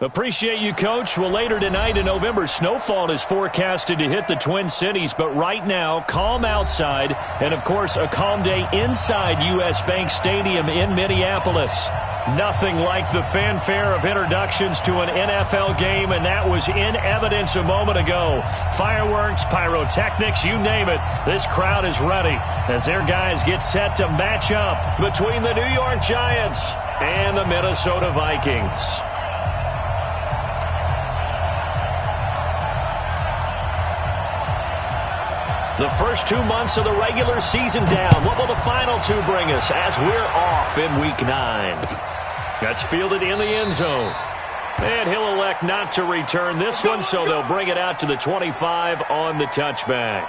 Appreciate you, Coach. Well, later tonight in November, snowfall is forecasted to hit the Twin Cities, but right now, calm outside, and, of course, a calm day inside U.S. Bank Stadium in Minneapolis. Nothing like the fanfare of introductions to an NFL game, and that was in evidence a moment ago. Fireworks, pyrotechnics, you name it. This crowd is ready as their guys get set to match up between the New York Giants and the Minnesota Vikings. The first 2 months of the regular season down. What will the final two bring us as we're off in Week 9? That's fielded in the end zone. And he'll elect not to return this one, so they'll bring it out to the 25 on the touchback.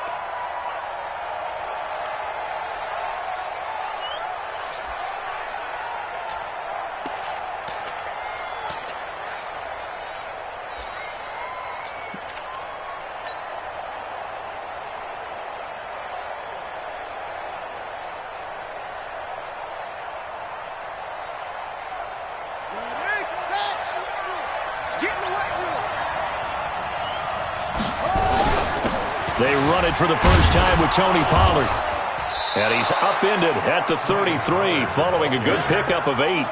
They run it for the first time with Tony Pollard. And he's upended at the 33 following a good pickup of 8.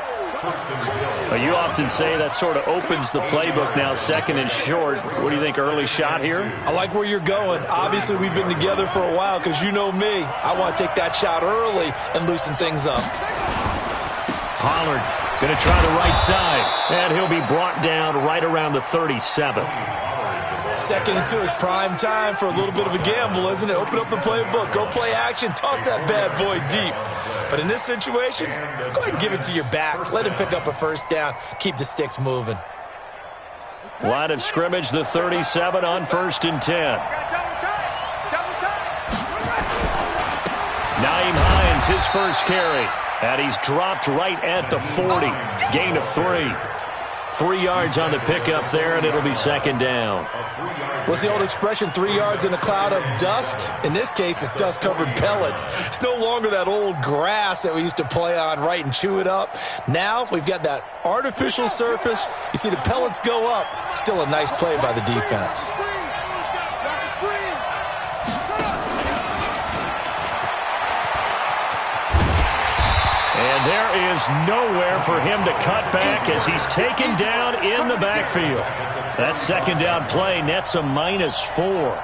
You often say that sort of opens the playbook now, second and short. What do you think, early shot here? I like where you're going. Obviously, we've been together for a while because you know me. I want to take that shot early and loosen things up. Pollard going to try the right side. And he'll be brought down right around the 37. Second into his prime time for a little bit of a gamble, isn't it? Open up the playbook, go play action, toss that bad boy deep. But in this situation, go ahead and give it to your back. Let him pick up a first down. Keep the sticks moving. Line of scrimmage, the 37 on 1st and 10. Nyheim Hines, his first carry. And he's dropped right at the 40. Gain of 3. 3 yards on the pickup there, and it'll be second down. What's the old expression, 3 yards in a cloud of dust? In this case, it's dust-covered pellets. It's no longer that old grass that we used to play on, right, and chew it up. Now we've got that artificial surface. You see the pellets go up. Still a nice play by the defense. And there is nowhere for him to cut back as he's taken down in the backfield. That second down play nets a -4.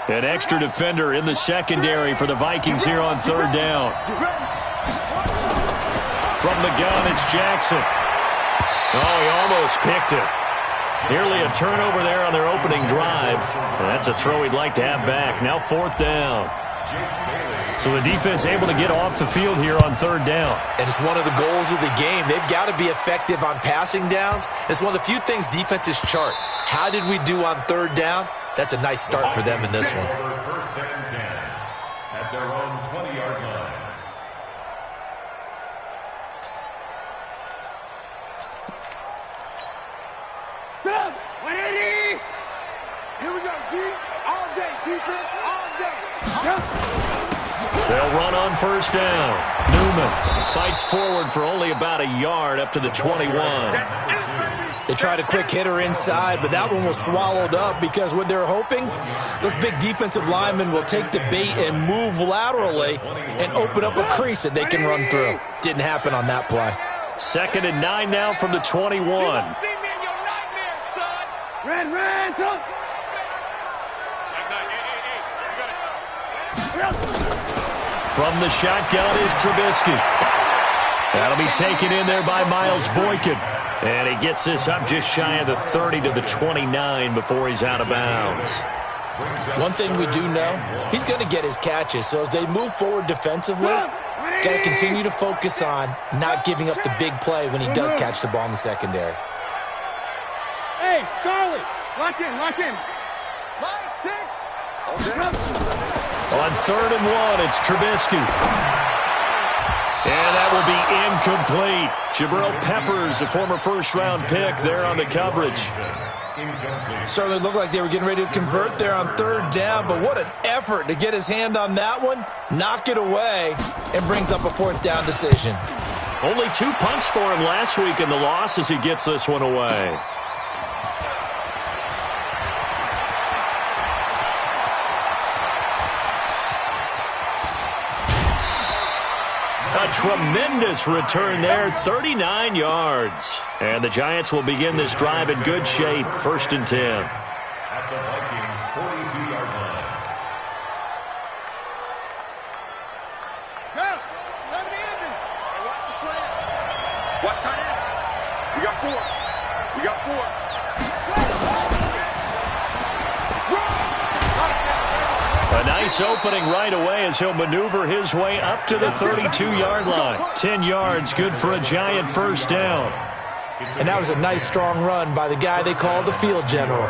An extra defender in the secondary for the Vikings here on 3rd down. From the gun, it's Jackson. Oh, he almost picked it. Nearly a turnover there on their opening drive. And that's a throw he'd like to have back. Now 4th down. So the defense able to get off the field here on 3rd down. And it's one of the goals of the game. They've got to be effective on passing downs. It's one of the few things defenses chart. How did we do on 3rd down? That's a nice start for them in this one. First and 10 at their own 20-yard line. Here we go, D. All day, defense, all day. They'll run on 1st down. Newman fights forward for only about a yard up to the 21. They tried a quick hitter inside, but that one was swallowed up because what they're hoping, those big defensive linemen will take the bait and move laterally and open up a crease that they can run through. Didn't happen on that play. 2nd and 9 now from the 21. Red, From the shotgun is Trubisky. That'll be taken in there by Miles Boykin. And he gets this up just shy of the 30 to the 29 before he's out of bounds. One thing we do know, he's going to get his catches. So as they move forward defensively, got to continue to focus on not giving up the big play when he does catch the ball in the secondary. Hey, Charlie, lock in. 5, 6. On 3rd and 1, it's Trubisky. And that will be incomplete. Jabril Peppers, a former first-round pick, there on the coverage. Certainly looked like they were getting ready to convert there on 3rd down, but what an effort to get his hand on that one, knock it away, and brings up a 4th down decision. Only 2 punts for him last week in the loss as he gets this one away. A tremendous return there, 39 yards. And the Giants will begin this drive in good shape, 1st and 10. At the Vikings' 42-yard line. Go! 11 in. Hey, watch the slant. Watch tight end. We got 4. A nice opening right away as he'll maneuver his way up to the 32-yard line. 10 yards, good for a Giant 1st down. And that was a nice, strong run by the guy they call the field general.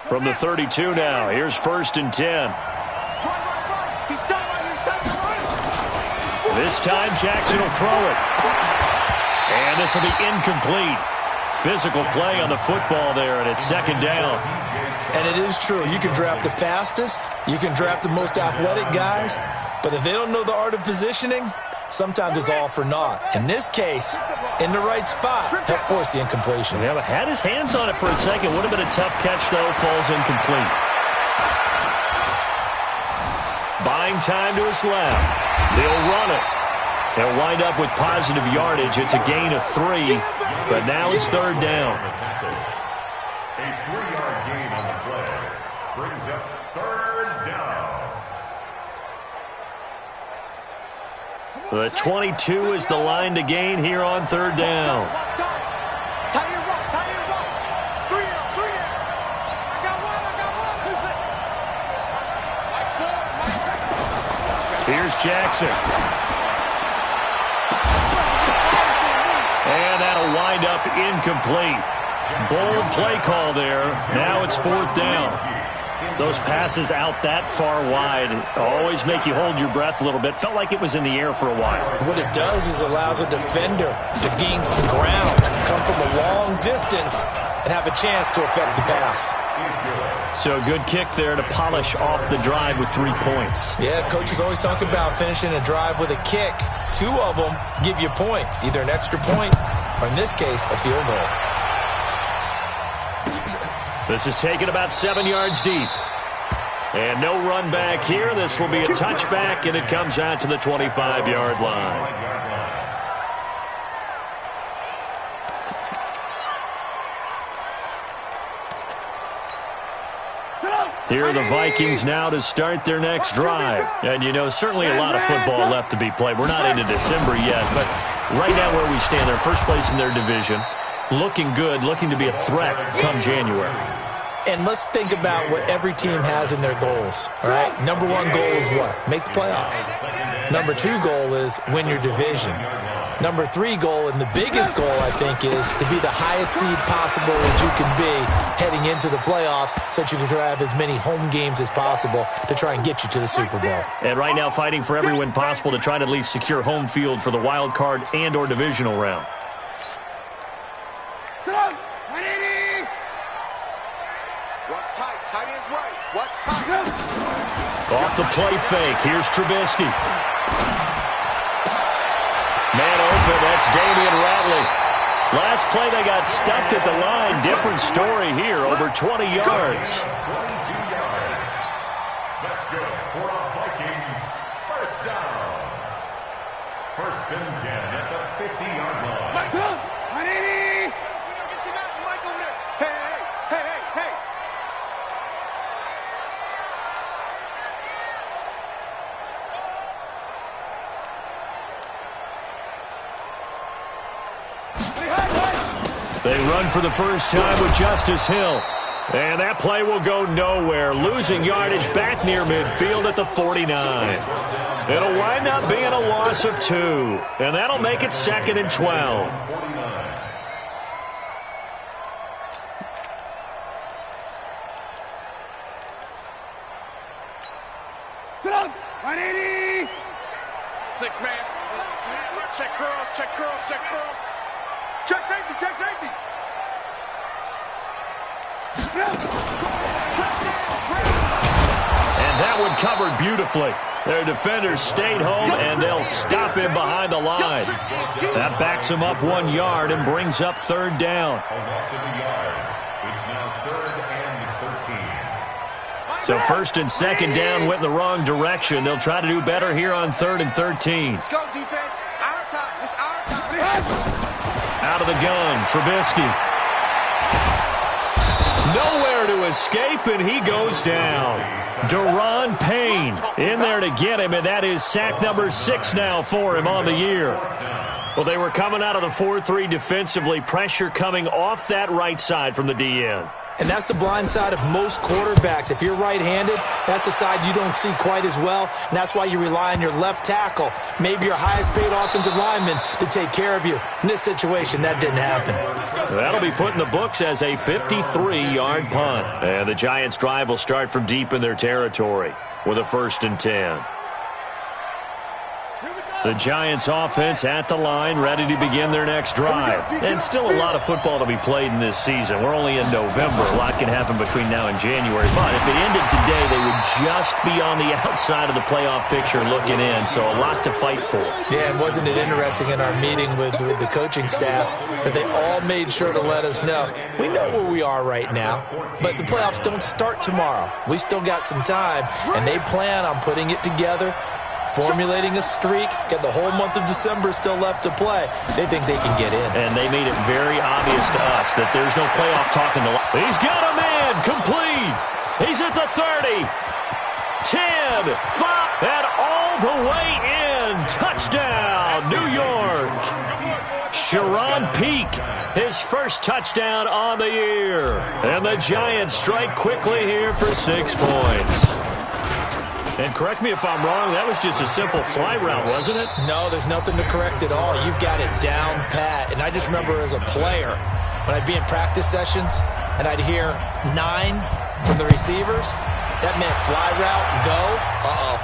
From the 32 now, here's 1st and 10. This time, Jackson will throw it. And this will be incomplete. Physical play on the football there, and it's 2nd down. And it is true. You can draft the fastest. You can draft the most athletic guys. But if they don't know the art of positioning, sometimes it's all for naught. In this case, in the right spot, help force the incompletion. Yeah, but had his hands on it for a second. Would have been a tough catch, though. Falls incomplete. Buying time to his left. They'll run it. They'll wind up with positive yardage. It's a gain of 3, but now it's 3rd down. A 3-yard gain on the play brings up 3rd down. The 22 is the line to gain here on 3rd down. Here's Jackson. And that'll wind up incomplete. Bold play call there. Now it's 4th down. Those passes out that far wide always make you hold your breath a little bit. Felt like it was in the air for a while. What it does is allows a defender to gain some ground, come from a long distance, and have a chance to affect the pass. So a good kick there to polish off the drive with 3 points. Yeah, coaches always talk about finishing a drive with a kick. 2 of them give you points, either an extra point or, in this case, a field goal. This is taken about 7 yards deep. And no run back here. This will be a touchback, and it comes out to the 25-yard line. Here are the Vikings now to start their next drive. And, you know, certainly a lot of football left to be played. We're not into December yet, but right now where we stand, they're first place in their division. Looking good, looking to be a threat come January. And let's think about what every team has in their goals, all right? Number 1 goal is what? Make the playoffs. Number 2 goal is win your division. Number 3 goal, and the biggest goal, I think, is to be the highest seed possible that you can be heading into the playoffs so that you can have as many home games as possible to try and get you to the Super Bowl. And right now fighting for every win possible to try to at least secure home field for the wild card and or divisional round. Off the play fake, here's Trubisky. Man open, that's Damian Ratley. Last play they got stuffed at the line. Different story here, over 20 yards. 22 yards. That's good for a Vikings 1st down. 1st and 10 at the 50-yard line. Hey, They run for the first time with Justice Hill. And that play will go nowhere, losing yardage back near midfield at the 49. It'll wind up being a loss of 2, and that'll make it 2nd and 12. Get up! 180! 6 man. Check curls, check curls, check curls. Check safety, check safety. And that one covered beautifully. Their defenders stayed home, and they'll stop him behind the line. That backs him up 1 yard and brings up 3rd down. A loss of a yard. It's now 3rd and 13. So 1st and 2nd down went in the wrong direction. They'll try to do better here on 3rd and 13. Let's go, defense. Our time. It's our time. Out of the gun, Trubisky. Nowhere to escape, and he goes down. Daron Payne in there to get him, and that is sack number 6 now for him on the year. Well, they were coming out of the 4-3 defensively. Pressure coming off that right side from the DN. And that's the blind side of most quarterbacks. If you're right-handed, that's the side you don't see quite as well, and that's why you rely on your left tackle, maybe your highest-paid offensive lineman, to take care of you. In this situation, that didn't happen. That'll be put in the books as a 53-yard punt. And the Giants' drive will start from deep in their territory with a 1st and 10. The Giants offense at the line, ready to begin their next drive. And still a lot of football to be played in this season. We're only in November. A lot can happen between now and January. But if it ended today, they would just be on the outside of the playoff picture looking in. So a lot to fight for. Yeah, and wasn't it interesting in our meeting with the coaching staff that they all made sure to let us know, we know where we are right now, but the playoffs don't start tomorrow. We still got some time, and they plan on putting it together, formulating a streak, got the whole month of December still left to play. They think they can get in. And they made it very obvious to us that there's no playoff talking to. He's got a man complete. He's at the 30, 10, 5, and all the way in. Touchdown, New York. Sharon Peak, his first touchdown on the year. And the Giants strike quickly here for 6 points. And correct me if I'm wrong, that was just a simple fly route, wasn't it? No, there's nothing to correct at all. You've got it down pat. And I just remember as a player, when I'd be in practice sessions and I'd hear 9 from the receivers, that meant fly route, go,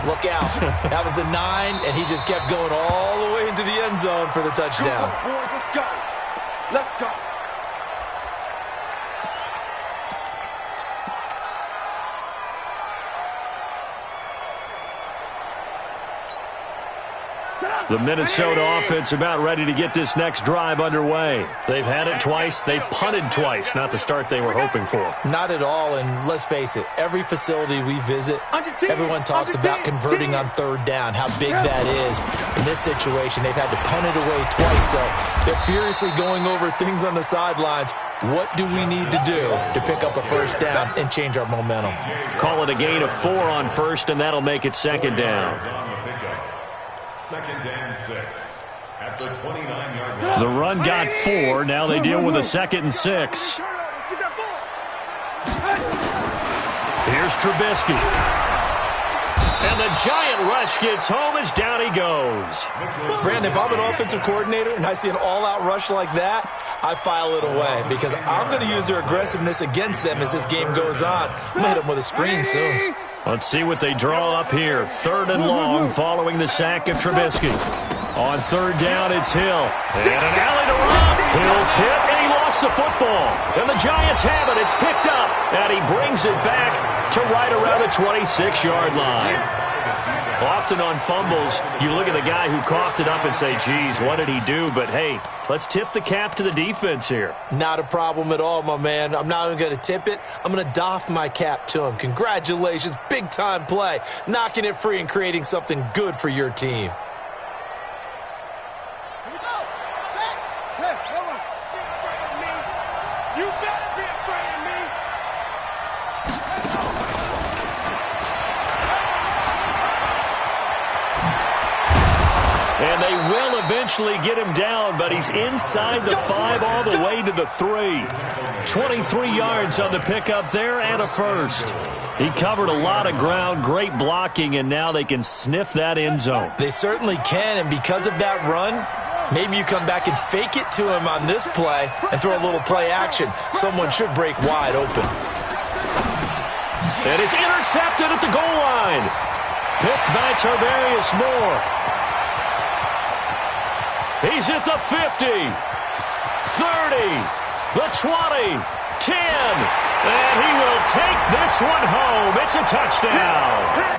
look out. That was the 9, and he just kept going all the way into the end zone for the touchdown. Let's go. Let's go. The Minnesota offense about ready to get this next drive underway. They've had it twice. They've punted twice. Not the start they were hoping for. Not at all, and let's face it, every facility we visit, everyone talks about converting on 3rd down, how big that is. In this situation, they've had to punt it away twice, so they're furiously going over things on the sidelines. What do we need to do to pick up a 1st down and change our momentum? Call it a gain of 4 on 1st, and that'll make it 2nd down. 2nd and 6 at the 29-yard line. The run got 4. Now they deal with a 2nd and 6. Here's Trubisky. And the giant rush gets home as down he goes. Brandon, if I'm an offensive coordinator and I see an all-out rush like that, I file it away because I'm going to use their aggressiveness against them as this game goes on. I'm going to hit them with a screen soon. Let's see what they draw up here. 3rd and long following the sack of Trubisky. On 3rd down, it's Hill. And an alley to run. Hill's hit, and he lost the football. And the Giants have it. It's picked up. And he brings it back to right around the 26-yard line. Often on fumbles, you look at the guy who coughed it up and say, geez, what did he do? But, hey, let's tip the cap to the defense here. Not a problem at all, my man. I'm not even going to tip it. I'm going to doff my cap to him. Congratulations. Big-time play. Knocking it free and creating something good for your team. Here we go. Set. Hey, hold on. Be afraid of me. You better be afraid of me. Let's go. And they will eventually get him down, but he's inside the 5 all the way to the 3. 23 yards on the pickup there and a first. He covered a lot of ground, great blocking, and now they can sniff that end zone. They certainly can, and because of that run, maybe you come back and fake it to him on this play and throw a little play action. Someone should break wide open. And it's intercepted at the goal line. Picked by Tarvarius Moore. He's at the 50, 30, the 20, 10, and he will take this one home. It's a touchdown.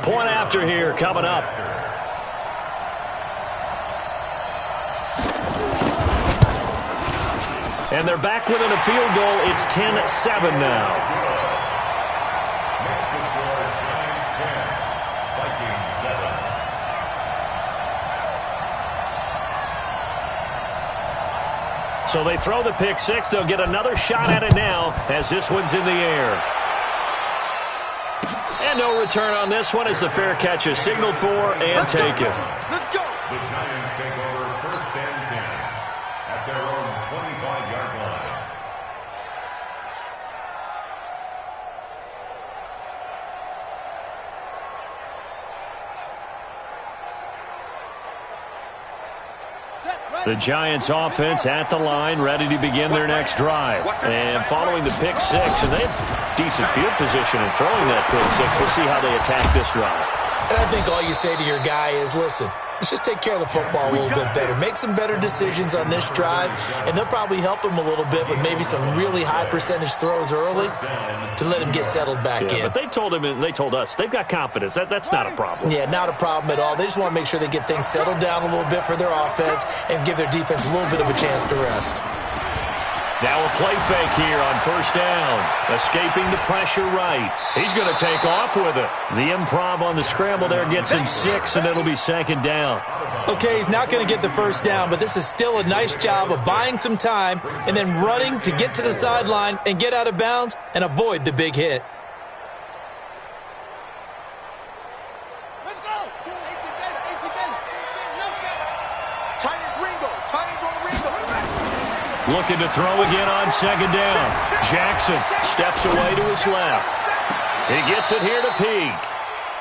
Point after here coming up. And they're back within a field goal. It's 10-7 now. Next to score, Giants 10, Vikings 7. So they throw the pick six. They'll get another shot at it now as this one's in the air. And no return on this one as the fair catch is signaled for and taken. Let's go. The Giants take over 1st and 10 at their own 25-yard line. The Giants offense at the line, ready to begin their next drive. And following the pick six, and they have decent field position in throwing that pick six. We'll see how they attack this drive. And I think all you say to your guy is, listen, let's just take care of the football a little bit better. Make some better decisions on this drive, and they'll probably help him a little bit with maybe some really high percentage throws early to let him get settled back in. But they told him, and they told us, they've got confidence. That's not a problem. Yeah, not a problem at all. They just want to make sure they get things settled down a little bit for their offense and give their defense a little bit of a chance to rest. Now a play fake here on 1st down. Escaping the pressure right. He's going to take off with it. The improv on the scramble there gets him 6, and it'll be 2nd down. Okay, he's not going to get the 1st down, but this is still a nice job of buying some time and then running to get to the sideline and get out of bounds and avoid the big hit. Let's go. Tight is Ringo. Tight is on Ringo. Looking to throw again on 2nd down. Jackson steps away to his left. He gets it here to Peak.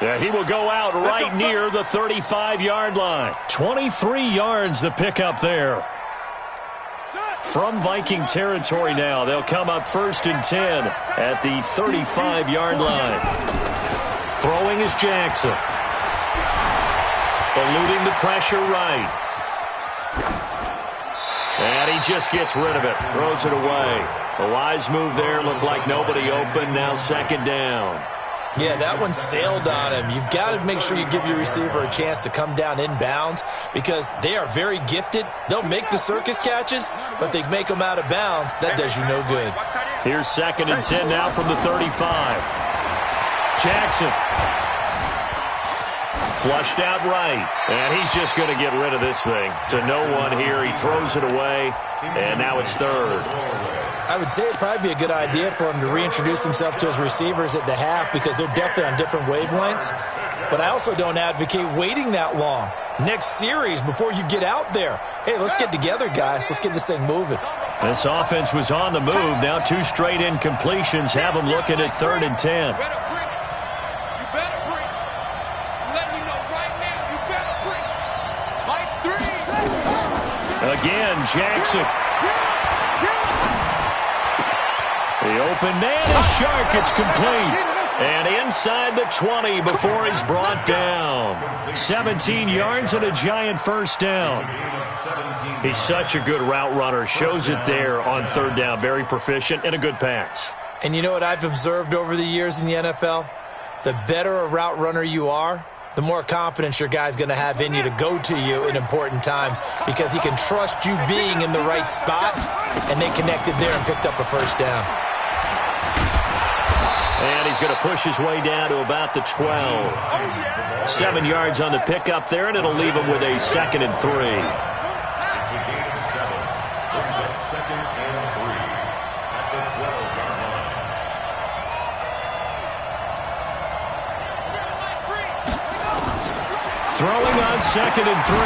Yeah, he will go out right near the 35-yard line. 23 yards the pickup there. From Viking territory now, they'll come up 1st and 10 at the 35-yard line. Throwing is Jackson. Eluding the pressure right. And he just gets rid of it. Throws it away. A wise move there. Looked like nobody open. Now 2nd down. Yeah, that one sailed on him. You've got to make sure you give your receiver a chance to come down inbounds because they are very gifted. They'll make the circus catches, but they make them out of bounds. That does you no good. Here's 2nd and 10 now from the 35. Jackson. Flushed out right. And he's just going to get rid of this thing. To no one here. He throws it away. And now it's 3rd. I would say it'd probably be a good idea for him to reintroduce himself to his receivers at the half because they're definitely on different wavelengths. But I also don't advocate waiting that long. Next series before you get out there. Hey, let's get together, guys. Let's get this thing moving. This offense was on the move. Now 2 straight incompletions have them looking at 3rd and 10. Again, Jackson. The open man is Shark. It's complete. And inside the 20 before he's brought down. 17 yards and a giant first down. He's such a good route runner. Shows it there on third down. Very proficient and a good pass. And you know what I've observed over the years in the NFL? The better a route runner you are, the more confidence your guy's going to have in you to go to you in important times because he can trust you being in the right spot, and they connected there and picked up a first down. And he's going to push his way down to about the 12. 7 yards on the pickup there, and it'll leave him with a 2nd and 3. It's a gain of 7. Brings up 2nd and 3 at the 12-yard line. Throwing on 2nd and 3.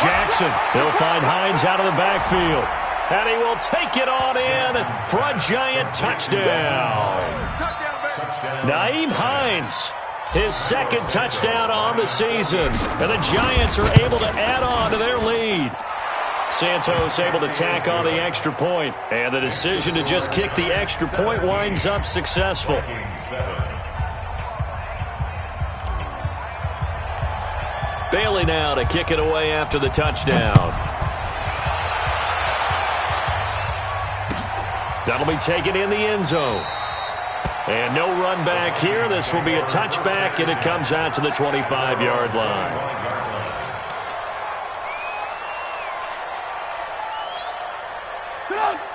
Jackson, he'll find Hines out of the backfield. And he will take it on in for a giant touchdown. Nyheim Hines, his 2nd touchdown on the season. And the Giants are able to add on to their lead. Santos able to tack on the extra point. And the decision to just kick the extra point winds up successful. Bailey now to kick it away after the touchdown. That'll be taken in the end zone. And no run back here. This will be a touchback, and it comes out to the 25-yard line.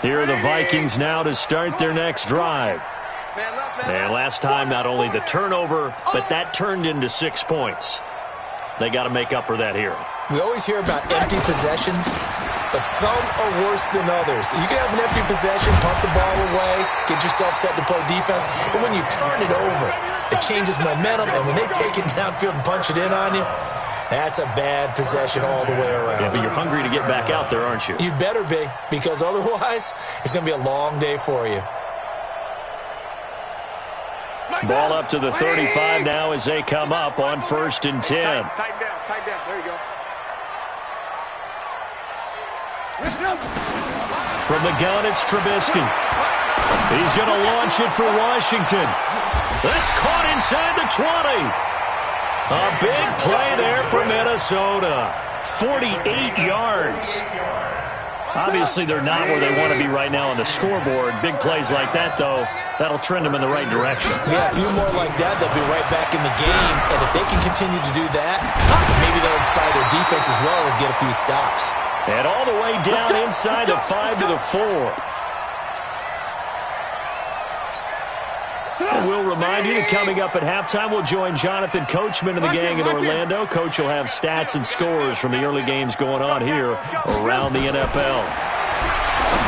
Here are the Vikings now to start their next drive. And last time, not only the turnover, but that turned into 6 points. They got to make up for that here. We always hear about empty possessions, but some are worse than others. You can have an empty possession, punt the ball away, get yourself set to play defense, but when you turn it over, it changes momentum, and when they take it downfield and punch it in on you, that's a bad possession all the way around. Yeah, but you're hungry to get back out there, aren't you? You better be, because otherwise, it's going to be a long day for you. Ball up to the 35 now as they come up on 1st and 10. Tighten down. There you go. From the gun, it's Trubisky. He's going to launch it for Washington. That's caught inside the 20. A big play there for Minnesota. 48 yards. Obviously, they're not where they want to be right now on the scoreboard. Big plays like that, though, that'll trend them in the right direction. Yeah, a few more like that, they'll be right back in the game. And if they can continue to do that, maybe they'll inspire their defense as well and get a few stops. And all the way down inside the 5 to the 4. And we'll remind you that coming up at halftime, we'll join Jonathan Coachman and the gang in Orlando. Coach will have stats and scores from the early games going on here around the NFL.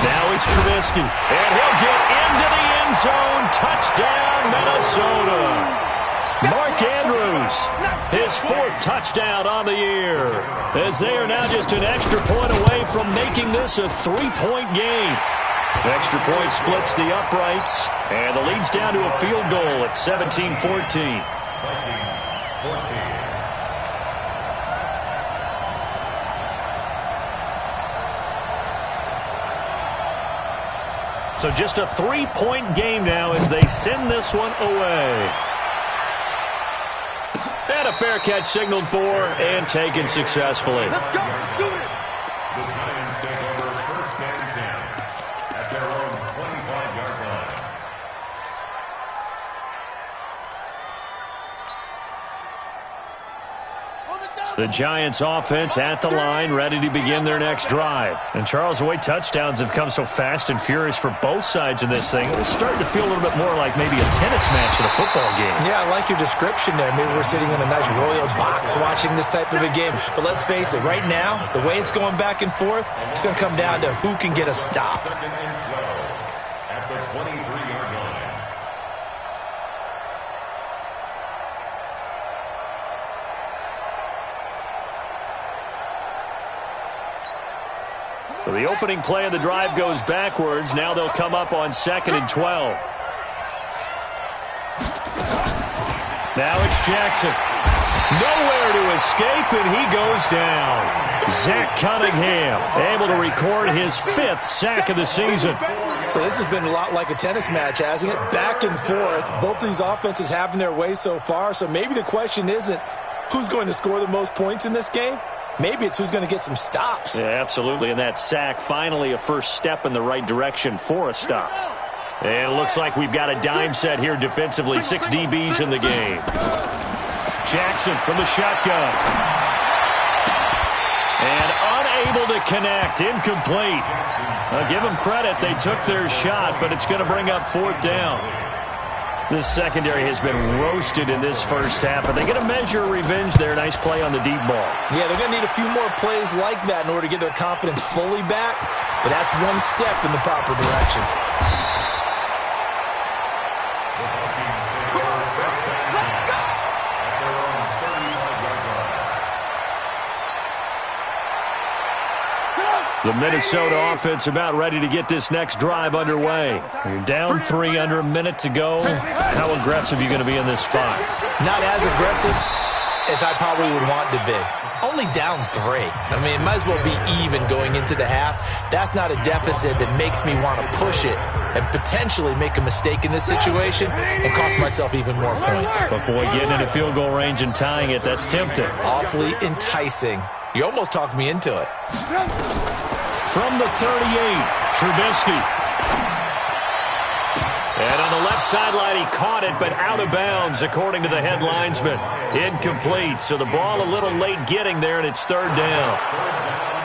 Now it's Trubisky, and he'll get into the end zone. Touchdown, Minnesota. Mark Andrews, his 4th touchdown on the year, as they are now just an extra point away from making this a 3-point game. Extra point splits the uprights, and the lead's down to a field goal at 17-14. Vikings 14. So just a 3-point game now as they send this one away. And a fair catch signaled for and taken successfully. Let's go. Do it. The Giants take over 1st and 10 at their own 25-yard line. The Giants offense at the line, ready to begin their next drive. And Charles, the way touchdowns have come so fast and furious for both sides in this thing, it's starting to feel a little bit more like maybe a tennis match at a football game. Yeah, I like your description there. Maybe we're sitting in a nice royal box watching this type of a game. But let's face it, right now, the way it's going back and forth, it's going to come down to who can get a stop. 2nd and 12 at the 23-yard line. So the opening play of the drive goes backwards. Now they'll come up on 2nd and 12. Now it's Jackson. Nowhere to escape, and he goes down. Zach Cunningham able to record his 5th sack of the season. So this has been a lot like a tennis match, hasn't it? Back and forth. Both of these offenses having their way so far. So maybe the question isn't who's going to score the most points in this game. Maybe it's who's going to get some stops. Yeah, absolutely. And that sack, finally a first step in the right direction for a stop. And it looks like we've got a dime set here defensively. 6 DBs in the game. Jackson from the shotgun. And unable to connect. Incomplete. I'll give them credit. They took their shot, but it's going to bring up 4th down. This secondary has been roasted in this first half, but they get a measure of revenge there. Nice play on the deep ball. Yeah, they're going to need a few more plays like that in order to get their confidence fully back, but that's one step in the proper direction. The Minnesota offense about ready to get this next drive underway. You're down 3 under a minute to go. How aggressive are you going to be in this spot? Not as aggressive as I probably would want to be. Only down 3. I mean, it might as well be even going into the half. That's not a deficit that makes me want to push it and potentially make a mistake in this situation and cost myself even more points. But, boy, getting into field goal range and tying it, that's tempting. Awfully enticing. You almost talked me into it. From the 38, Trubisky. And on the left sideline, he caught it, but out of bounds, according to the head linesman. Incomplete, so the ball a little late getting there, and it's 3rd down.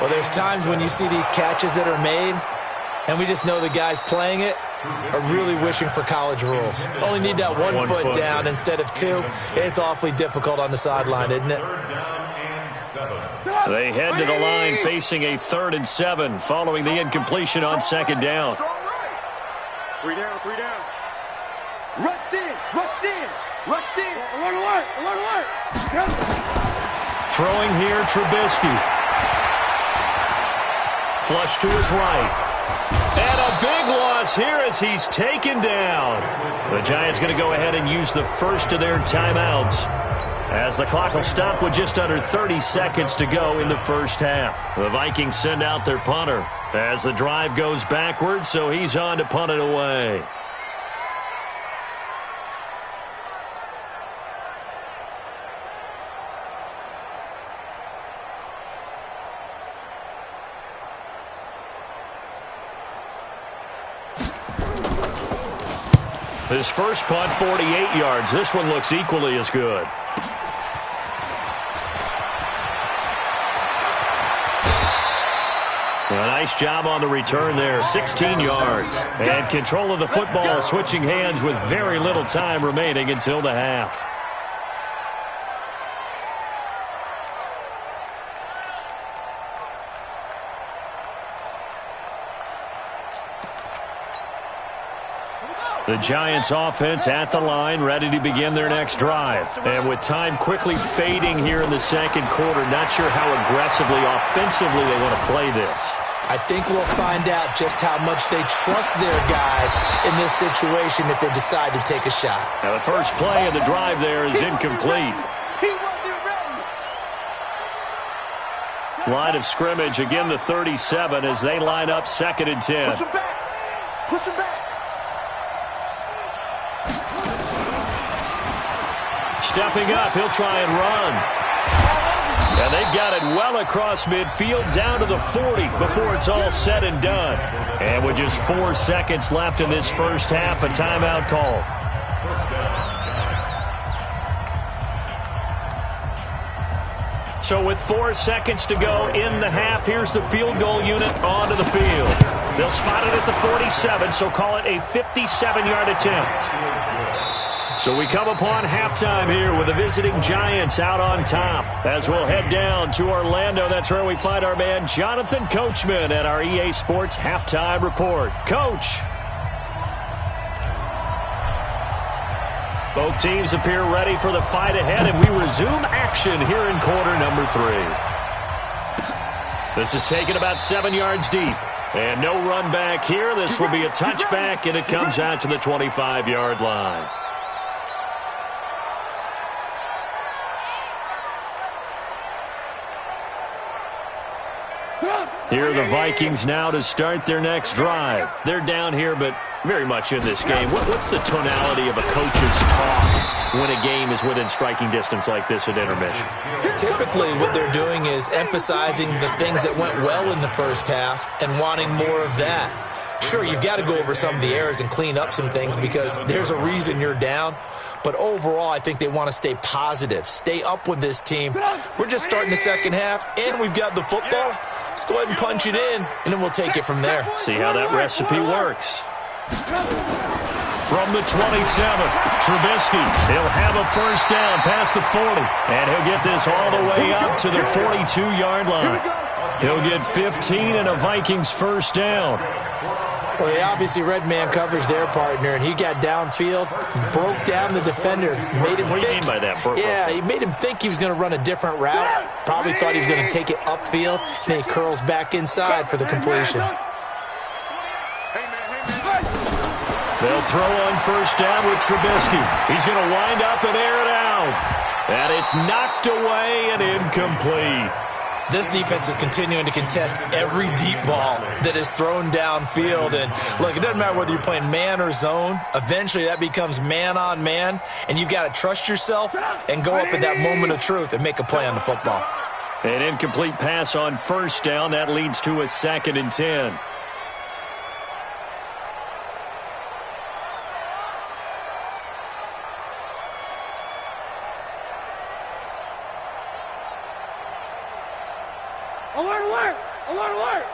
Well, there's times when you see these catches that are made, and we just know the guys playing it are really wishing for college rules. Only need that one foot down instead of 2. It's awfully difficult on the sideline, isn't it? They head to the line facing a 3rd and 7 following the incompletion on 2nd down. 3 down, 3 down. Rush in, rush in, rush in. Alert, alert, alert. Throwing here, Trubisky. Flush to his right. And a big loss here as he's taken down. The Giants going to go ahead and use the first of their timeouts, as the clock will stop with just under 30 seconds to go in the first half. The Vikings send out their punter as the drive goes backwards, so he's on to punt it away. His first punt, 48 yards. This one looks equally as good. A nice job on the return there, 16 yards. And control of the football, switching hands with very little time remaining until the half. The Giants offense at the line, ready to begin their next drive. And with time quickly fading here in the second quarter, not sure how aggressively, offensively they want to play this. I think we'll find out just how much they trust their guys in this situation if they decide to take a shot. Now the first play of the drive there is incomplete. Line of scrimmage, again the 37 as they line up 2nd and 10. Push him back. Push him back. Stepping up, he'll try and run. And they've got it well across midfield, down to the 40 before it's all said and done. And with just 4 seconds left in this first half, a timeout call. So with 4 seconds to go in the half, here's the field goal unit onto the field. They'll spot it at the 47, so call it a 57-yard attempt. So we come upon halftime here with the visiting Giants out on top. As we'll head down to Orlando, that's where we find our man Jonathan Coachman at our EA Sports Halftime Report. Coach. Both teams appear ready for the fight ahead, and we resume action here in quarter number 3. This is taken about 7 yards deep. And no run back here. This will be a touchback, and it comes out to the 25-yard line. Here are the Vikings now to start their next drive. They're down here, but very much in this game. What's the tonality of a coach's talk when a game is within striking distance like this at intermission? Typically, what they're doing is emphasizing the things that went well in the first half and wanting more of that. Sure, you've got to go over some of the errors and clean up some things because there's a reason you're down. But overall, I think they want to stay positive, stay up with this team. We're just starting the second half, and we've got the football. Let's go ahead and punch it in, and then we'll take it from there. See how that recipe works. From the 27, Trubisky. He'll have a first down past the 40, and he'll get this all the way up to the 42-yard line. He'll get 15 and a Vikings first down. Well, they obviously red man covers their partner, and he got downfield, broke down the defender, made him What do you mean by that? He made him think he was going to run a different route. Probably thought he was going to take it upfield, and then he curls back inside for the completion. They'll throw on first down with Trubisky. He's going to wind up and air it out. And it's knocked away and incomplete. This defense is continuing to contest every deep ball that is thrown downfield. And, look, it doesn't matter whether you're playing man or zone. Eventually, that becomes man-on-man, and you've got to trust yourself and go up at that moment of truth and make a play on the football. An incomplete pass on first down. That leads to a 2nd and 10. Alert, alert! Alert, alert!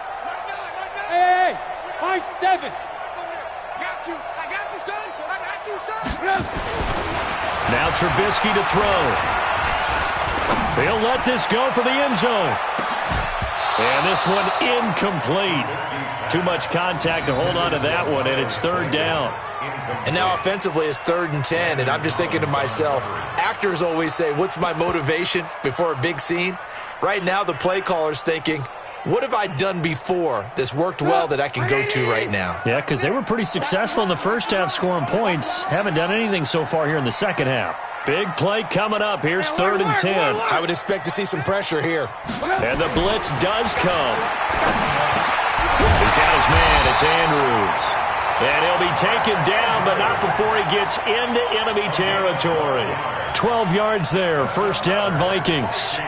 Hey, 5-7. Got you. I got you, son. I got you, son. Now Trubisky to throw. He'll let this go for the end zone. And this one incomplete. Too much contact to hold on to that one, and it's 3rd down. And now offensively it's 3rd and 10, and I'm just thinking to myself, actors always say, what's my motivation before a big scene? Right now the play caller's thinking, what have I done before that's worked well that I can go to right now? Yeah, because they were pretty successful in the first half scoring points. Haven't done anything so far here in the second half. Big play coming up. Here's 3rd and 10. I would expect to see some pressure here. And the blitz does come. He's got his man. It's Andrews. And he'll be taken down, but not before he gets into enemy territory. 12 yards there. First down, Vikings.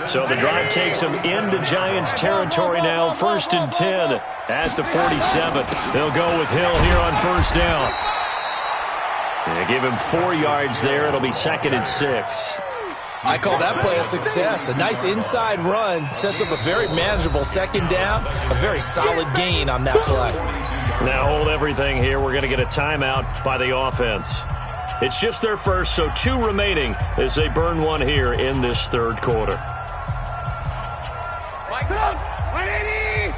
So the drive takes him into Giants territory now. 1st and 10 at the 47. They'll go with Hill here on first down. They give him 4 yards there. It'll be 2nd and 6. I call that play a success. A nice inside run sets up a very manageable 2nd down. A very solid gain on that play. Now hold everything here. We're going to get a timeout by the offense. It's just their first, so 2 remaining as they burn one here in this 3rd quarter. Mike, 180.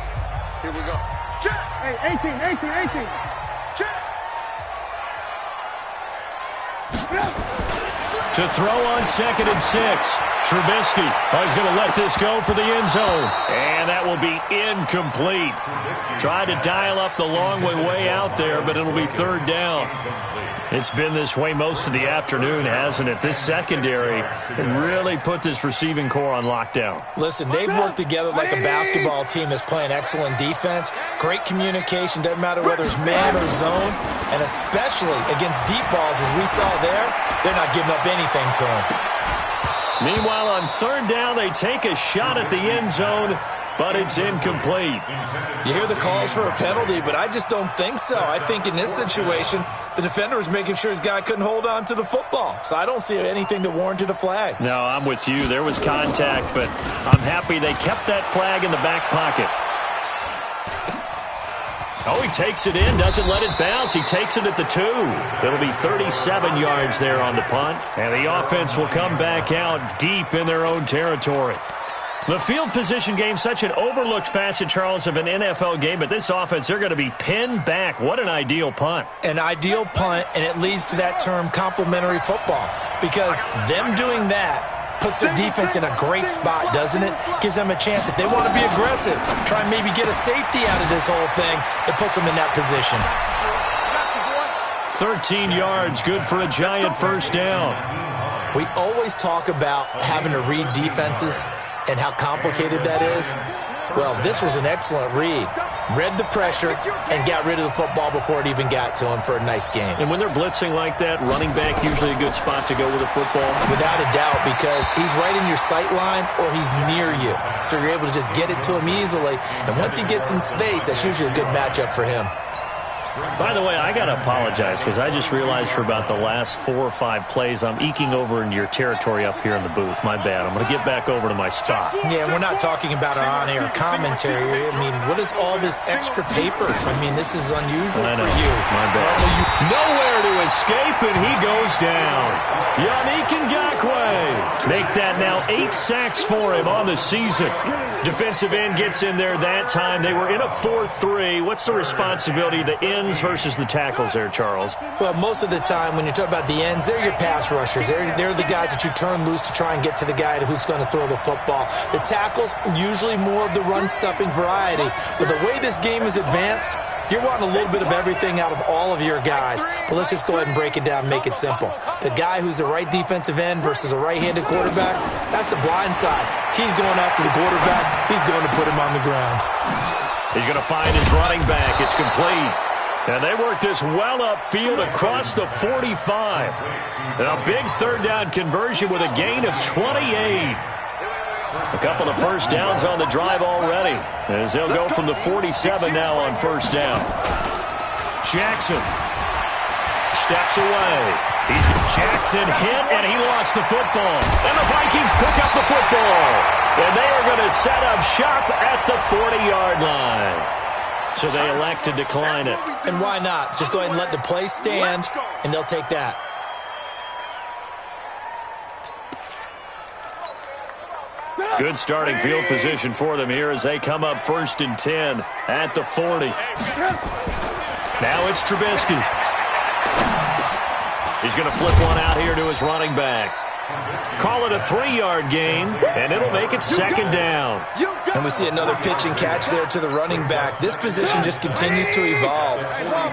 Here we go. Check. Hey, 18. Check. To throw on 2nd and 6. Trubisky is going to let this go for the end zone. And that will be incomplete. Tried to dial up the long way out there, but it'll be 3rd down. It's been this way most of the afternoon, hasn't it? This secondary really put this receiving core on lockdown. Listen, they've worked together like a basketball team that's playing excellent defense. Great communication, doesn't matter whether it's man or zone. And especially against deep balls, as we saw there, they're not giving up anything to them. Meanwhile, on 3rd down, they take a shot at the end zone, but it's incomplete. You hear the calls for a penalty, but I just don't think so. I think in this situation, the defender was making sure his guy couldn't hold on to the football. So I don't see anything to warrant a flag. No, I'm with you. There was contact, but I'm happy they kept that flag in the back pocket. Oh, he takes it in, doesn't let it bounce. He takes it at the 2. It'll be 37 yards there on the punt. And the offense will come back out deep in their own territory. The field position game, such an overlooked facet, Charles, of an NFL game, but this offense, they're going to be pinned back. What an ideal punt. An ideal punt, and it leads to that term complementary football, because them doing that puts their defense in a great spot, doesn't it? Gives them a chance. If they want to be aggressive, try and maybe get a safety out of this whole thing, it puts them in that position. 13 yards, good for a Giant first down. We always always talk about having to read defenses and how complicated that is. Well, this was an excellent read. Read the pressure and got rid of the football before it even got to him for a nice game. And when they're blitzing like that, running back usually a good spot to go with the football? Without a doubt, because he's right in your sight line or he's near you. So you're able to just get it to him easily. And once he gets in space, that's usually a good matchup for him. By the way, I got to apologize because I just realized for about the last 4 or 5 plays, I'm eking over into your territory up here in the booth. My bad. I'm going to get back over to my spot. Yeah, we're not talking about our on-air commentary. I mean, what is all this extra paper? I mean, this is unusual for you. My bad. Nowhere to escape, and he goes down. Yannick Ngakoue. Make that now 8 sacks for him on the season. Defensive end gets in there that time. They were in a 4-3. What's the responsibility of the ends versus the tackles there, Charles? Well, most of the time when you talk about the ends, they're your pass rushers. They're the guys that you turn loose to try and get to the guy who's going to throw the football. The tackles, usually more of the run-stuffing variety. But the way this game is advanced, you're wanting a little bit of everything out of all of your guys. But let's just go ahead and break it down and make it simple. The guy who's the right defensive end versus a right-handed quarterback, that's the blind side. He's going after the quarterback. He's going to put him on the ground. He's going to find his running back. It's complete. And they work this well upfield across the 45. And a big third down conversion with a gain of 28. A couple of first downs on the drive already, as they'll go from the 47 now on first down. Jackson steps away. Jackson hit, and he lost the football. And the Vikings pick up the football. And they are going to set up shop at the 40-yard line. So they elect to decline it. And why not? Just go ahead and let the play stand, and they'll take that. Good starting field position for them here as they come up 1st and 10 at the 40. Now it's Trubisky. He's going to flip one out here to his running back. Call it a 3-yard gain, and it'll make it 2nd down. And we see another pitch and catch there to the running back. This position just continues to evolve.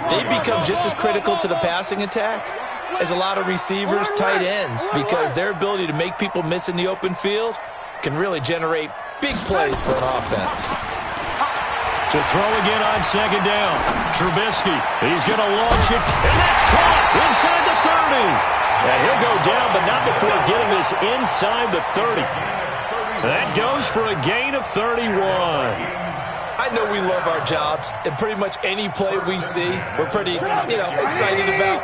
They become just as critical to the passing attack as a lot of receivers, tight ends, because their ability to make people miss in the open field can really generate big plays for an offense. To throw again on 2nd down. Trubisky, he's going to launch it, and that's caught inside the 30. And he'll go down, but not before getting this inside the 30. That goes for a gain of 31. I know we love our jobs, and pretty much any play we see, we're pretty, excited about.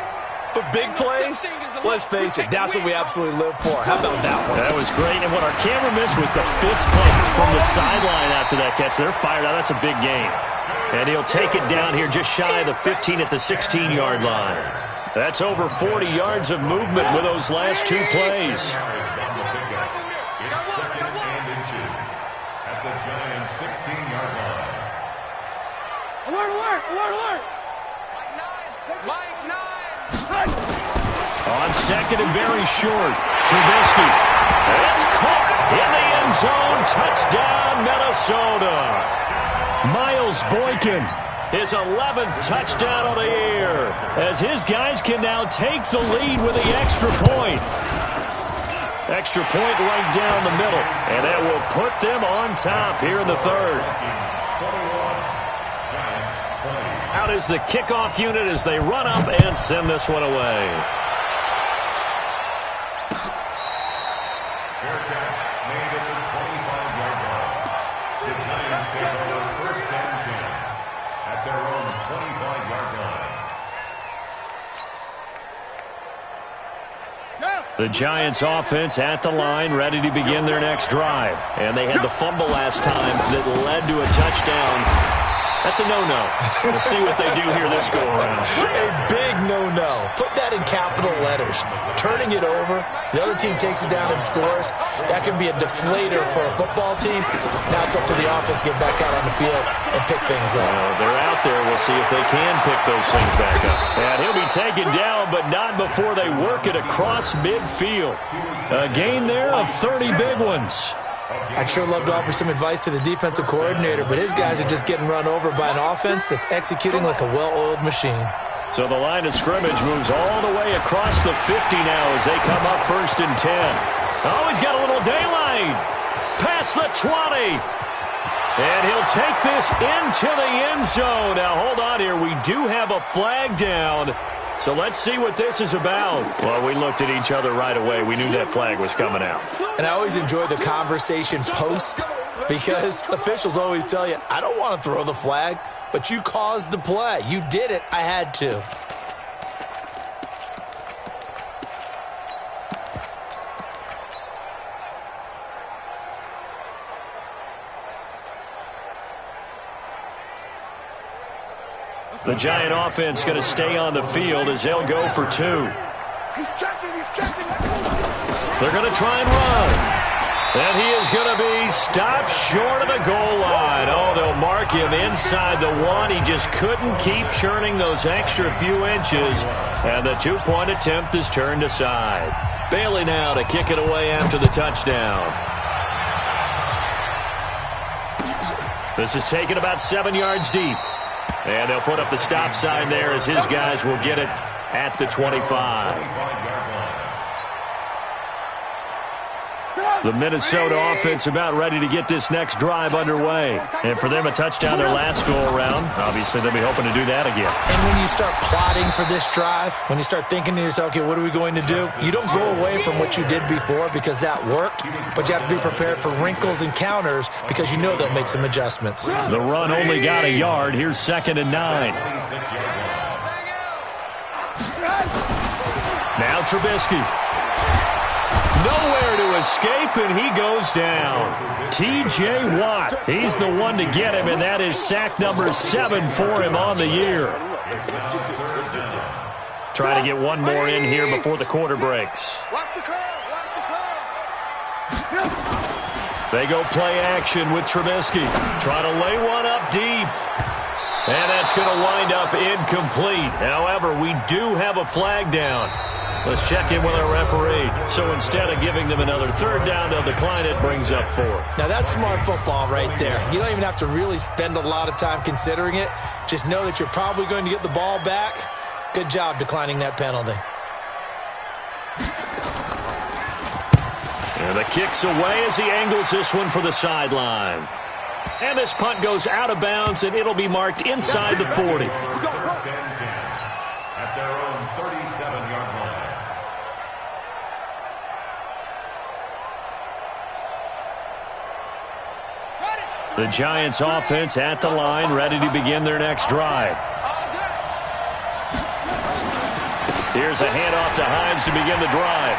But big plays, let's face it, that's what we absolutely live for. How about that one? That was great, and what our camera missed was the fist pump from the sideline after that catch. They're fired out. That's a big gain. And he'll take it down here just shy of the 15 at the 16-yard line. That's over 40 yards of movement with those last 2 plays. It's 2nd and inches at the Giants' 16-yard line. Alert, alert, alert, alert. Mike 9. On 2nd and very short, Trubisky. It's caught in the end zone. Touchdown, Minnesota. Miles Boykin, his 11th touchdown of the year, as his guys can now take the lead with the extra point. Extra point right down the middle, and that will put them on top here in the 3rd. Out is the kickoff unit as they run up and send this one away. Fair catch made at the 25-yard line. The Giants take over 1st and 10 at their own 25-yard line. The Giants offense at the line, ready to begin their next drive. And they had the fumble last time that led to a touchdown. That's a no-no. We'll see what they do here this go-around. A big no-no. Put that in capital letters. Turning it over, the other team takes it down and scores. That can be a deflator for a football team. Now it's up to the offense to get back out on the field and pick things up. They're out there. We'll see if they can pick those things back up. And he'll be taken down, but not before they work it across midfield. A gain there of 30 big ones. I'd sure love to offer some advice to the defensive coordinator, but his guys are just getting run over by an offense that's executing like a well-oiled machine. So the line of scrimmage moves all the way across the 50 now as they come up 1st and 10. Oh, he's got a little daylight. Past the 20. And he'll take this into the end zone. Now, hold on here. We do have a flag down. So let's see what this is about. Well, we looked at each other right away. We knew that flag was coming out. And I always enjoy the conversation post because officials always tell you, I don't want to throw the flag, but you caused the play. You did it. I had to. The Giant offense going to stay on the field as they'll go for 2. He's checking. They're going to try and run. And he is going to be stopped short of the goal line. Oh, they'll mark him inside the 1. He just couldn't keep churning those extra few inches. And the 2-point attempt is turned aside. Bailey now to kick it away after the touchdown. This is taken about 7 yards deep. And they'll put up the stop sign there as his guys will get it at the 25. The Minnesota offense about ready to get this next drive underway. And for them, a touchdown their last go-around. Obviously, they'll be hoping to do that again. And when you start plotting for this drive, when you start thinking to yourself, okay, what are we going to do? You don't go away from what you did before because that worked, but you have to be prepared for wrinkles and counters because you know they'll make some adjustments. The run only got a yard. Here's 2nd and 9. Now Trubisky. Nowhere to escape, and he goes down. T.J. Watt, he's the one to get him, and that is sack number 7 for him on the year. Try to get one more in here before the quarter breaks. Watch the curve. They go play action with Trubisky. Try to lay one up deep. And that's going to wind up incomplete. However, we do have a flag down. Let's check in with our referee. So instead of giving them another 3rd down, they'll decline it, brings up 4. Now, that's smart football right there. You don't even have to really spend a lot of time considering it. Just know that you're probably going to get the ball back. Good job declining that penalty. And the kick's away as he angles this one for the sideline. And this punt goes out of bounds, and it'll be marked inside the 40. First and 10 at their own 37-yard line. The Giants offense at the line, ready to begin their next drive. Here's a handoff to Hines to begin the drive.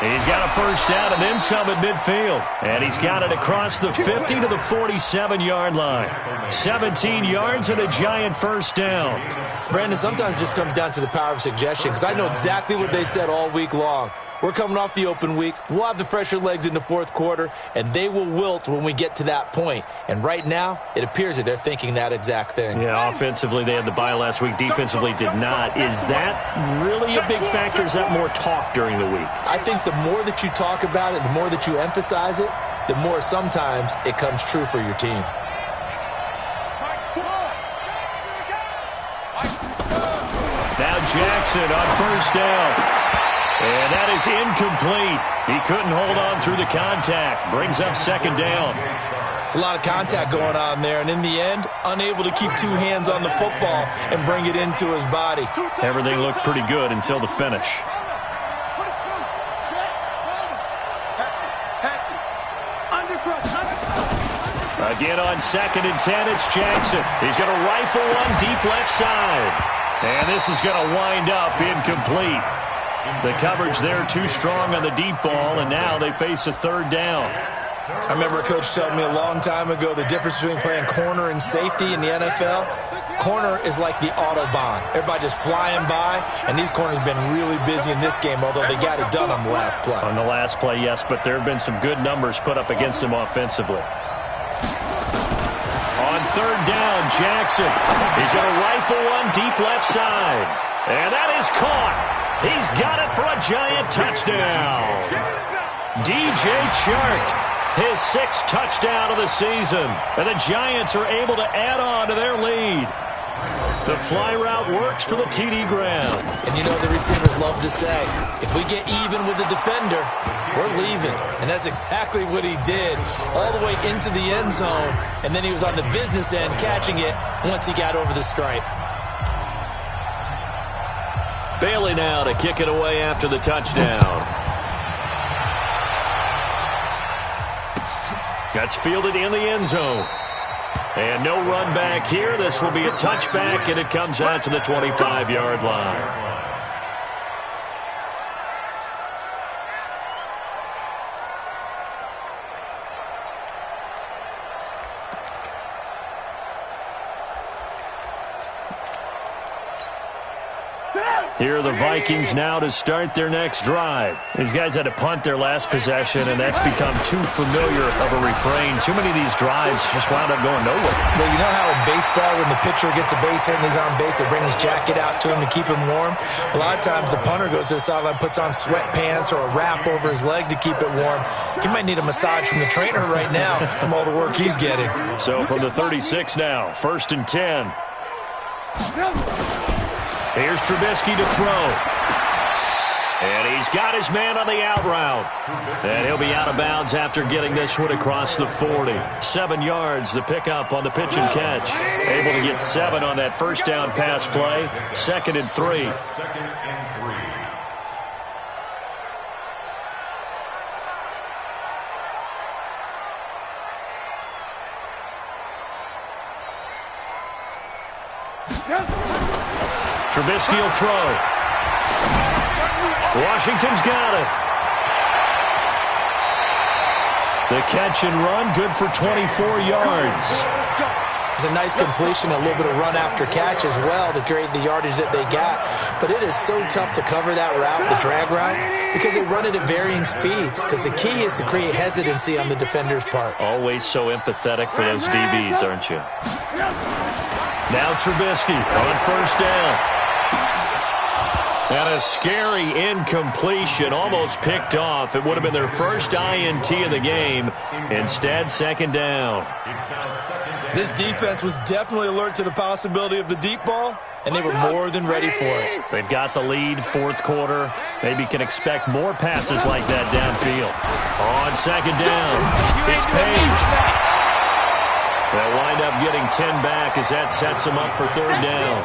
He's got a first down and then some at midfield. And he's got it across the 50 to the 47-yard line. 17 yards and a Giant first down. Brandon, sometimes it just comes down to the power of suggestion because I know exactly what they said all week long. We're coming off the open week. We'll have the fresher legs in the 4th quarter, and they will wilt when we get to that point. And right now, it appears that they're thinking that exact thing. Yeah, offensively, they had the bye last week. Defensively, did not. Is that really a big factor? Is that more talk during the week? I think the more that you talk about it, the more that you emphasize it, the more sometimes it comes true for your team. Now Jackson on first down. And that is incomplete. He couldn't hold on through the contact. Brings up 2nd down. It's a lot of contact going on there, and in the end, unable to keep 2 hands on the football and bring it into his body. Everything looked pretty good until the finish. Again on 2nd and 10, it's Jackson. He's going to rifle one deep left side. And this is going to wind up incomplete. The coverage there too strong on the deep ball, and now they face a 3rd down. I remember a coach telling me a long time ago the difference between playing corner and safety in the NFL. Corner is like the Autobahn. Everybody just flying by, and these corners have been really busy in this game, although they got it done on the last play. On the last play, yes, but there have been some good numbers put up against them offensively. On 3rd down, Jackson. He's going to rifle one deep left side. And that is caught. He's got it for a Giant touchdown. DJ Chark, his 6th touchdown of the season. And the Giants are able to add on to their lead. The fly route works for the TD ground. And you know the receivers love to say, if we get even with the defender, we're leaving. And that's exactly what he did, all the way into the end zone. And then he was on the business end catching it once he got over the stripe. Bailey now to kick it away after the touchdown. That's fielded in the end zone. And no run back here. This will be a touchback, and it comes out to the 25-yard line. Here are the Vikings now to start their next drive. These guys had to punt their last possession, and that's become too familiar of a refrain. Too many of these drives just wound up going nowhere. Well, you know how in baseball when the pitcher gets a base hit and he's on base, they bring his jacket out to him to keep him warm? A lot of times the punter goes to the sideline, puts on sweatpants or a wrap over his leg to keep it warm. He might need a massage from the trainer right now from all the work he's getting. So from the 36 now, 1st and 10. Here's Trubisky to throw. And he's got his man on the out route. And he'll be out of bounds after getting this one across the 40. 7 yards, the pickup on the pitch and catch. Able to get 7 on that first down pass play. 2nd and 3. Trubisky will throw. Washington's got it. The catch and run, good for 24 yards. It's a nice completion, a little bit of run after catch as well to create the yardage that they got. But it is so tough to cover that route, the drag route, because they run it at varying speeds. Because the key is to create hesitancy on the defender's part. Always so empathetic for those DBs, aren't you? Now Trubisky on 1st down. And a scary incompletion, almost picked off. It would have been their first INT of the game. Instead, 2nd down. This defense was definitely alert to the possibility of the deep ball, and they were more than ready for it. They've got the lead, 4th quarter. Maybe can expect more passes like that downfield. On 2nd down, it's Page. They'll wind up getting 10 back as that sets them up for 3rd down.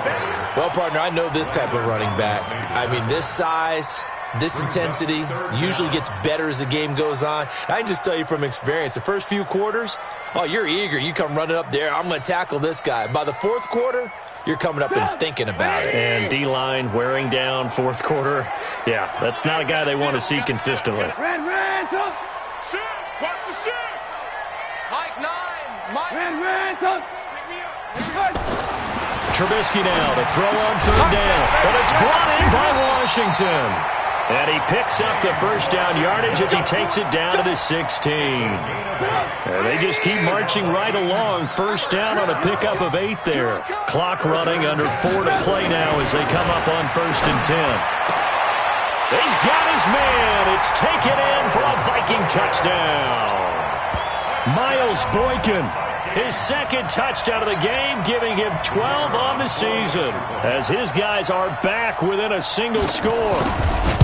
Well, partner, I know this type of running back. I mean, this size, this intensity usually gets better as the game goes on. I can just tell you from experience, the first few quarters, oh, you're eager. You come running up there, I'm going to tackle this guy. By the 4th quarter, you're coming up and thinking about it. And D-line wearing down 4th quarter. Yeah, that's not a guy they want to see consistently. Red, Watch the shit. Mike 9. Trubisky now to throw on 3rd down. But it's brought in by Washington. And he picks up the first down yardage as he takes it down to the 16. And they just keep marching right along. 1st down on a pickup of 8 there. Clock running under 4 to play now as they come up on 1st and 10. He's got his man. It's taken in for a Viking touchdown. Miles Boykin, his 2nd touchdown of the game, giving him 12 on the season as his guys are back within a single score.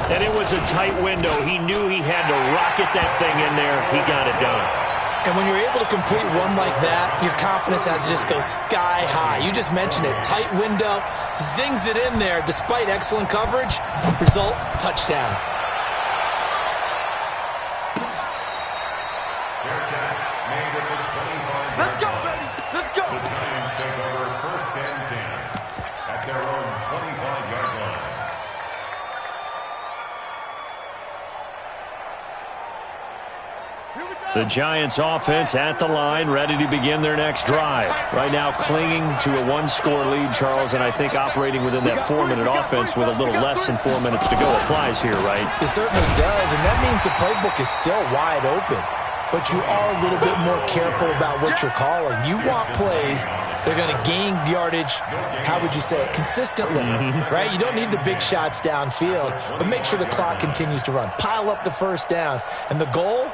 And it was a tight window. He knew he had to rocket that thing in there. He got it done. And when you're able to complete one like that, your confidence has to just go sky high. You just mentioned it. Tight window, zings it in there despite excellent coverage. Result, touchdown. Let's go, baby. Let's go. The Giants take over 1st and 10 at their own 25-yard line. The Giants offense at the line, ready to begin their next drive. Right now clinging to a 1-score lead, Charles, and I think operating within that 4-minute offense with a little less than 4 minutes to go applies here, right? It certainly does, and that means the playbook is still wide open. But you are a little bit more careful about what you're calling. You want plays they're going to gain yardage, how would you say it, consistently, right? You don't need the big shots downfield, but make sure the clock continues to run. Pile up the first downs. And the goal,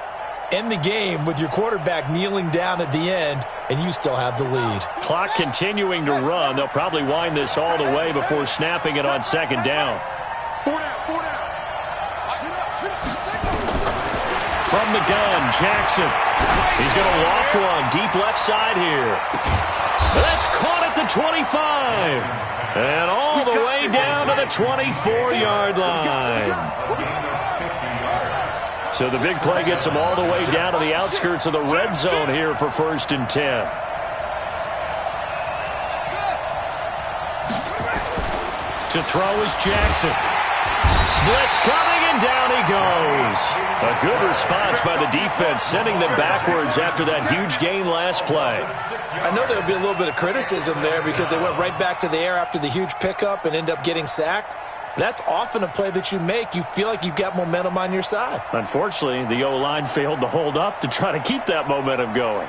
end the game with your quarterback kneeling down at the end and you still have the lead. Clock continuing to run. They'll probably wind this all the way before snapping it on second down. From the gun, Jackson. He's going to loft one deep left side here. That's caught at the 25. And all the way down to the 24-yard line. So the big play gets them all the way down to the outskirts of the red zone here for 1st and 10. To throw is Jackson. Blitz coming, and down he goes. A good response by the defense, sending them backwards after that huge gain last play. I know there'll be a little bit of criticism there because they went right back to the air after the huge pickup and end up getting sacked. That's often a play that you make. You feel like you've got momentum on your side. Unfortunately, the O-line failed to hold up to try to keep that momentum going.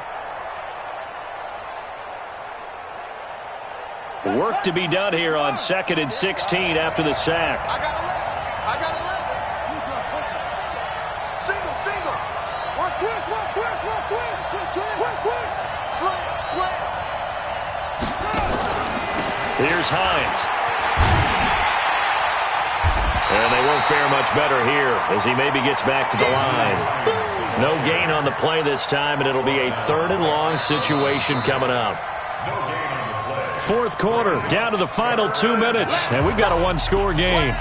Work to be done here on 2nd and 16 after the sack. I got 11. Single. One twist. Slam. Here's Hines. And they won't fare much better here as he maybe gets back to the line. No gain on the play this time, and it'll be a 3rd and long situation coming up. 4th quarter, down to the final 2 minutes, and we've got a one-score game.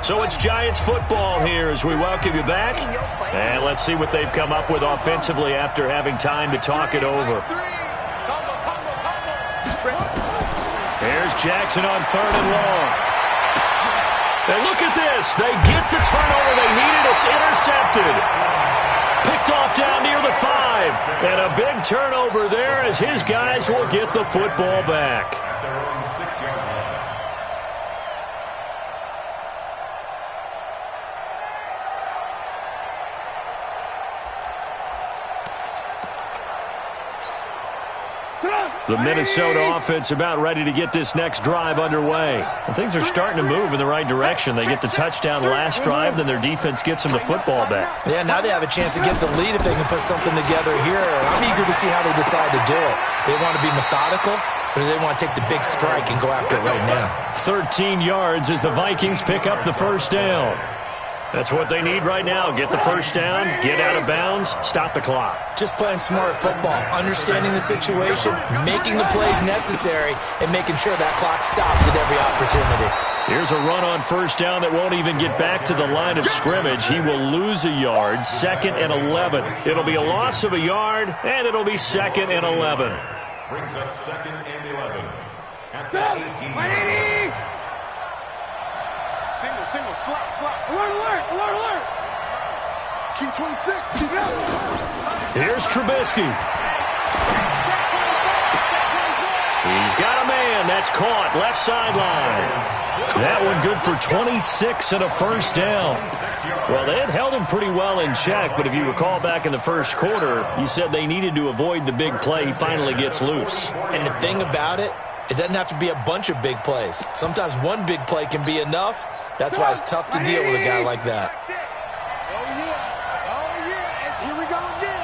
So it's Giants football here as we welcome you back. And let's see what they've come up with offensively after having time to talk it over. Here's Jackson on 3rd and long. And look at this. They get the turnover they needed. It's intercepted. Picked off down near the 5. And a big turnover there as his guys will get the football back. At their own 6-yard line. The Minnesota offense about ready to get this next drive underway. And things are starting to move in the right direction. They get the touchdown last drive, then their defense gets them the football back. Yeah, now they have a chance to get the lead if they can put something together here. I'm eager to see how they decide to do it. Do they want to be methodical, or do they want to take the big strike and go after it right now? 13 yards as the Vikings pick up the 1st down. That's what they need right now. Get the 1st down, get out of bounds, stop the clock. Just playing smart football, understanding the situation, making the plays necessary, and making sure that clock stops at every opportunity. Here's a run on 1st down that won't even get back to the line of scrimmage. He will lose a yard, 2nd and 11. It'll be a loss of a yard, and it'll be 2nd and 11. Brings up 2nd and 11. At the 18-yard line. Single, slot. Alert. Key 26. Here's Trubisky. He's got a man. That's caught. Left sideline. That one good for 26 and a 1st down. Well, they had held him pretty well in check, but if you recall back in the 1st quarter, you said they needed to avoid the big play. He finally gets loose. And the thing about it, it doesn't have to be a bunch of big plays. Sometimes one big play can be enough. That's why it's tough to deal with a guy like that. Oh, yeah. And here we go again.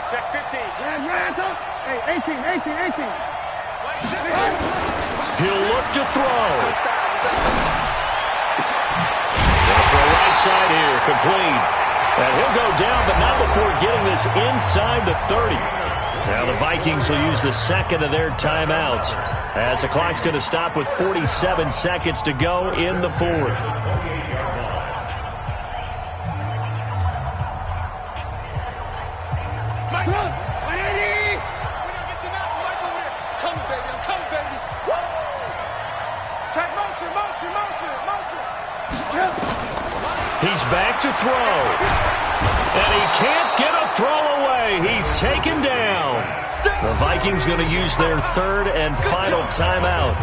Check 15. Hey, 18. He'll look to throw. Going for a right side here, complete. And he'll go down, but not before getting this inside the 30. Now the Vikings will use the 2nd of their timeouts as the clock's going to stop with 47 seconds to go in the 4th. Come, baby. Woo! Check motion. He's back to throw. And he can't get a throw away. He's taken down. The Vikings going to use their 3rd and final timeout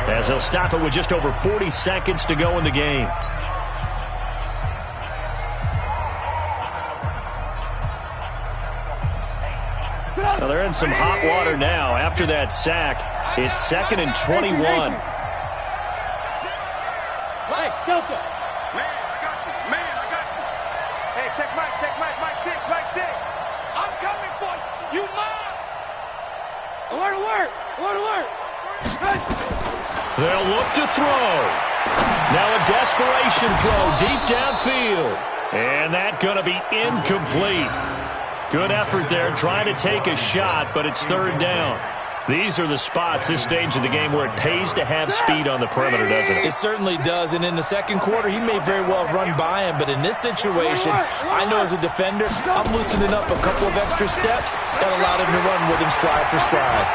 as they'll stop it with just over 40 seconds to go in the game. Well, they're in some hot water now. After that sack, it's 2nd and 21. Hey, Delta. Man, I got you. Man, I got you. Hey, check Mike, Mike 6, Mike 6. I'm coming for you. You mine. Alert, alert, alert, alert. Hey. They'll look to throw. Now a desperation throw deep downfield. And that's going to be incomplete. Good effort there, trying to take a shot, but it's 3rd down. These are the spots, this stage of the game, where it pays to have speed on the perimeter, doesn't it? It certainly does, and in the second quarter, he may very well run by him, but in this situation, I know as a defender, I'm loosening up a couple of extra steps that allowed him to run with him stride for stride.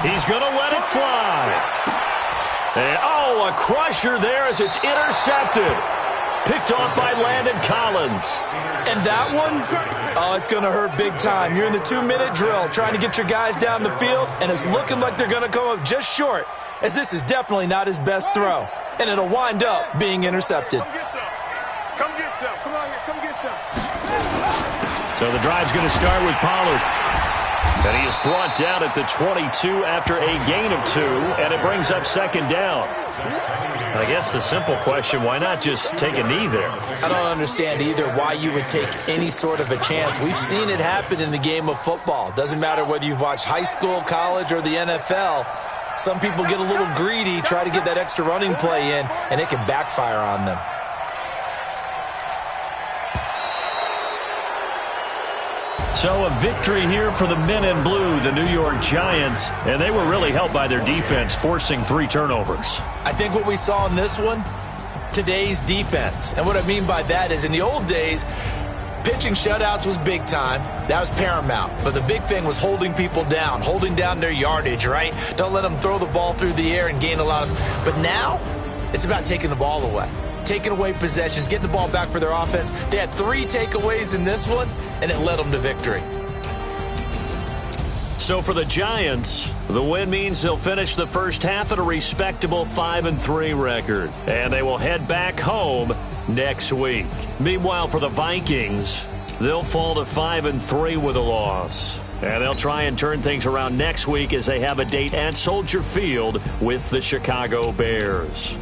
He's going to let it fly. And, oh, a crusher there as it's intercepted. Picked off by Landon Collins. And that one, oh, it's going to hurt big time. You're in the 2-minute drill trying to get your guys down the field, and it's looking like they're going to come up just short, as this is definitely not his best throw. And it'll wind up being intercepted. Come get some. Come get some. Come on here. Come get some. So the drive's going to start with Pollard. And he is brought down at the 22 after a gain of 2, and it brings up 2nd down. I guess the simple question, why not just take a knee there? I don't understand either why you would take any sort of a chance. We've seen it happen in the game of football. Doesn't matter whether you've watched high school, college, or the NFL. Some people get a little greedy, try to get that extra running play in, and it can backfire on them. So a victory here for the men in blue, the New York Giants, and they were really helped by their defense, forcing 3 turnovers. I think what we saw in this one, today's defense. And what I mean by that is in the old days, pitching shutouts was big time. That was paramount. But the big thing was holding people down, holding down their yardage, right? Don't let them throw the ball through the air and gain a lot of... But now, it's about taking the ball away. Taking away possessions, getting the ball back for their offense. They had 3 takeaways in this one, and it led them to victory. So for the Giants, the win means they'll finish the first half at a respectable 5-3 record. And they will head back home next week. Meanwhile, for the Vikings, they'll fall to 5-3 with a loss. And they'll try and turn things around next week as they have a date at Soldier Field with the Chicago Bears.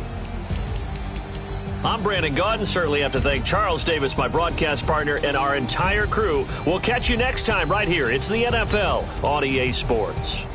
I'm Brandon Gaudin. Certainly have to thank Charles Davis, my broadcast partner, and our entire crew. We'll catch you next time right here. It's the NFL on EA Sports.